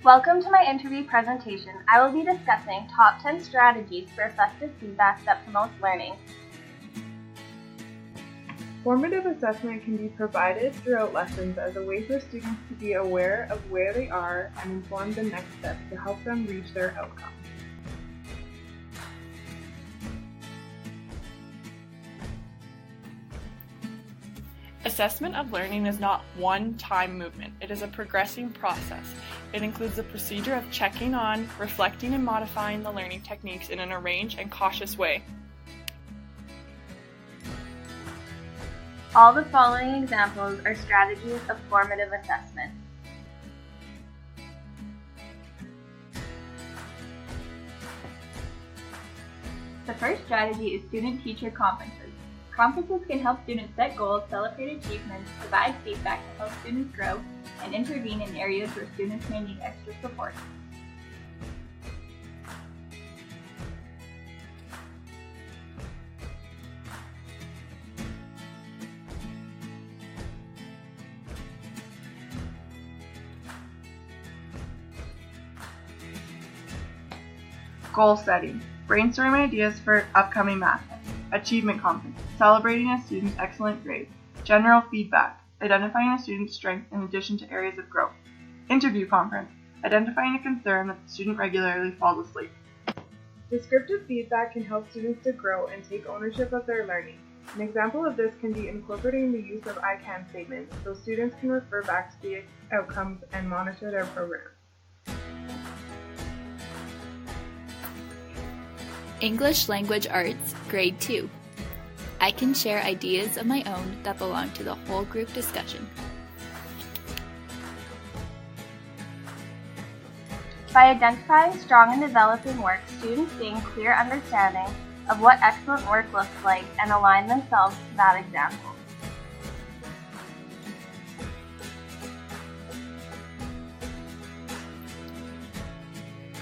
Welcome to my interview presentation. I will be discussing top 10 strategies for effective feedback that promotes learning. Formative assessment can be provided throughout lessons as a way for students to be aware of where they are and inform the next steps to help them reach their outcomes. Assessment of learning is not one-time movement. It is a progressing process. It includes the procedure of checking on, reflecting, and modifying the learning techniques in an arranged and cautious way. All the following examples are strategies of formative assessment. The first strategy is student-teacher conferences. Conferences can help students set goals, celebrate achievements, provide feedback to help students grow, and intervene in areas where students may need extra support. Goal setting. Brainstorm ideas for upcoming math. Achievement conference. Celebrating a student's excellent grade. General feedback. Identifying a student's strength in addition to areas of growth. Interview conference. Identifying a concern that the student regularly falls asleep. Descriptive feedback can help students to grow and take ownership of their learning. An example of this can be incorporating the use of I can statements so students can refer back to the outcomes and monitor their program. English Language Arts, Grade 2. I can share ideas of my own that belong to the whole group discussion. By identifying strong and developing work, students gain clear understanding of what excellent work looks like and align themselves to that example.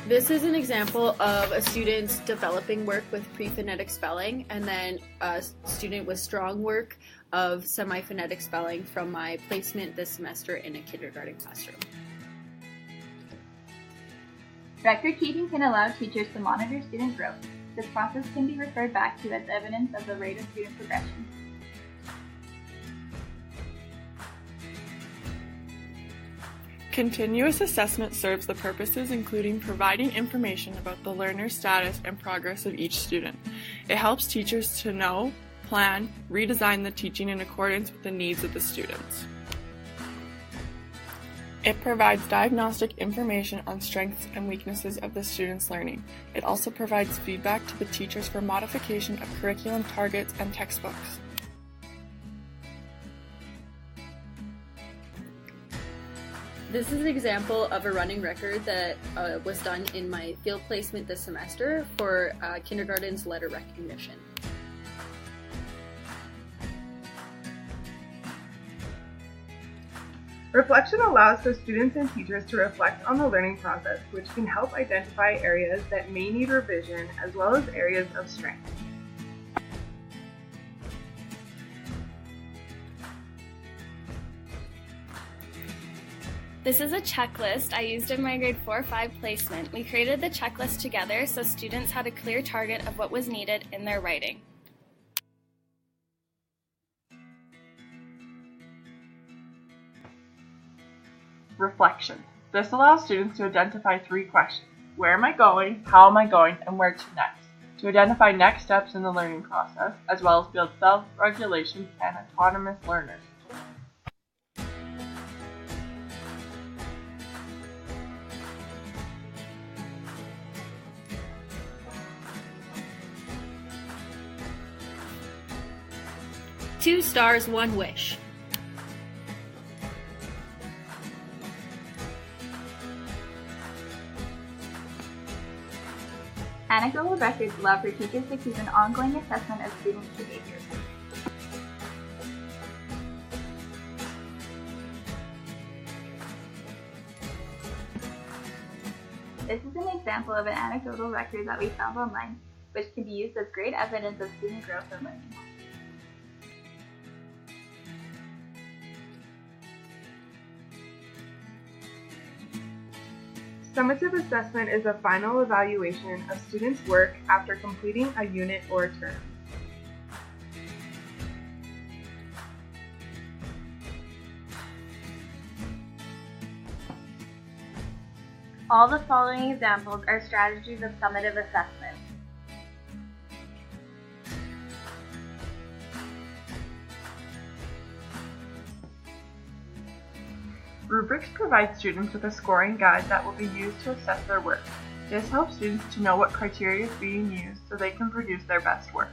This is an example of a student developing work with pre-phonetic spelling and then a student with strong work of semi-phonetic spelling from my placement this semester in a kindergarten classroom. Record keeping can allow teachers to monitor student growth. This process can be referred back to as evidence of the rate of student progression. Continuous assessment serves the purposes including providing information about the learner's status and progress of each student. It helps teachers to know, plan, redesign the teaching in accordance with the needs of the students. It provides diagnostic information on strengths and weaknesses of the student's learning. It also provides feedback to the teachers for modification of curriculum targets and textbooks. This is an example of a running record that was done in my field placement this semester for kindergarten's letter recognition. Reflection allows for students and teachers to reflect on the learning process, which can help identify areas that may need revision as well as areas of strength. This is a checklist I used in my grade 4-5 placement. We created the checklist together so students had a clear target of what was needed in their writing. Reflection. This allows students to identify 3 questions. Where am I going, how am I going, and where to next? To identify next steps in the learning process, as well as build self-regulation and autonomous learners. Two stars, one wish. Anecdotal records allow for teachers to keep an ongoing assessment of students' behavior. This is an example of an anecdotal record that we found online, which can be used as great evidence of student growth and learning. Summative assessment is a final evaluation of students' work after completing a unit or term. All the following examples are strategies of summative assessment. Rubrics provide students with a scoring guide that will be used to assess their work. This helps students to know what criteria is being used so they can produce their best work.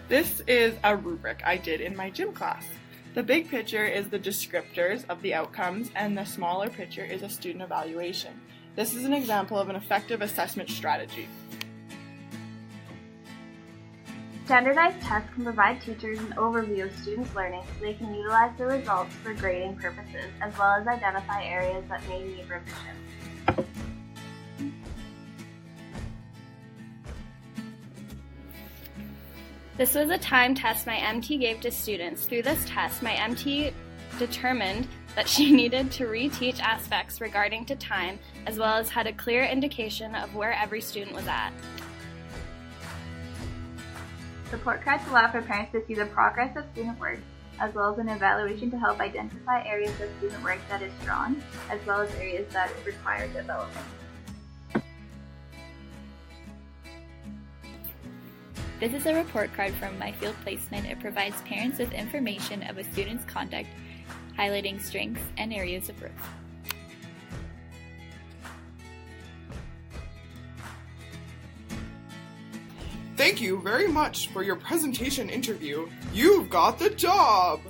This is a rubric I did in my gym class. The big picture is the descriptors of the outcomes, and the smaller picture is a student evaluation. This is an example of an effective assessment strategy. Standardized tests can provide teachers an overview of students' learning so they can utilize the results for grading purposes, as well as identify areas that may need revision. This was a time test my MT gave to students. Through this test, my MT determined that she needed to reteach aspects regarding to time, as well as had a clear indication of where every student was at. Report cards allow for parents to see the progress of student work, as well as an evaluation to help identify areas of student work that is strong, as well as areas that require development. This is a report card from my field placement. It provides parents with information of a student's conduct, highlighting strengths and areas of growth. Thank you very much for your presentation interview. You've got the job!